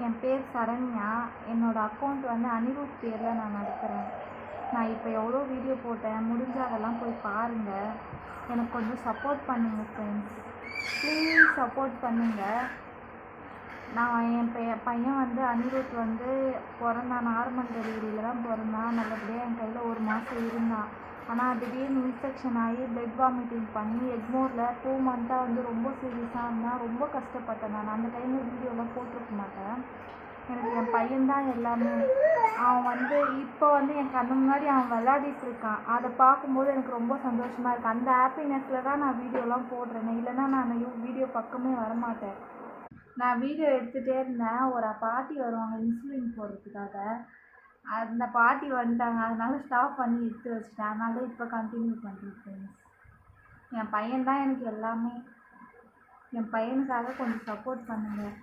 என் பேர் சரண்யா. என்னோடய அக்கௌண்ட் வந்து அனிருத் பேரில் நான் நடத்துகிறேன். நான் இப்போ எவ்வளோ வீடியோ போட்டேன், முடிஞ்சால் அதெல்லாம் போய் பாருங்கள். எனக்கு கொஞ்சம் சப்போர்ட் பண்ணுங்கள் ஃப்ரெண்ட்ஸ், ப்ளீஸ் சப்போர்ட் பண்ணுங்கள். நான் என் பையன் வந்து அனிருத் வந்து பிறந்தான், நார்மல் டெலிவரியில் தான் பிறந்தான். நல்லபடியாக என் கையில் 1 மாதம் இருந்தான். ஆனால் திடீர்னு இன்ஃபெக்ஷன் ஆகி பிளட் வாமிட்டிங் பண்ணி எக்மோரில் 2 மந்த்தாக வந்து ரொம்ப சீரியஸாக இருந்தால் ரொம்ப கஷ்டப்பட்டேன். நான் அந்த டைமில் வீடியோலாம் போட்டிருக்க மாட்டேன். எனக்கு என் பையன்தான் எல்லாமே. அவன் வந்து இப்போ வந்து என் கண்ணு முன்னாடி அவன் விளையாடிட்டு இருக்கான். அதை பார்க்கும்போது எனக்கு ரொம்ப சந்தோஷமாக இருக்குது. அந்த ஹாப்பினஸில் தான் நான் வீடியோலாம் போடுறேன். இல்லைன்னா நான் வீடியோ பக்கமே வரமாட்டேன். நான் வீடியோ எடுத்துகிட்டே இருந்தேன். ஒரு பாட்டி வருவாங்க இன்சுலின் போடுறதுக்காக. அந்த பாட்டி வந்துட்டாங்க, அதனால ஸ்டாப் பண்ணி எடுத்து வச்சுட்டேன். அதனால இப்போ கண்டினியூ பண்ணுறேன் ஃப்ரெண்ட்ஸ். என் பையன்தான் எனக்கு எல்லாமே. என் பையனுக்காக கொஞ்சம் சப்போர்ட் பண்ணுங்கள்.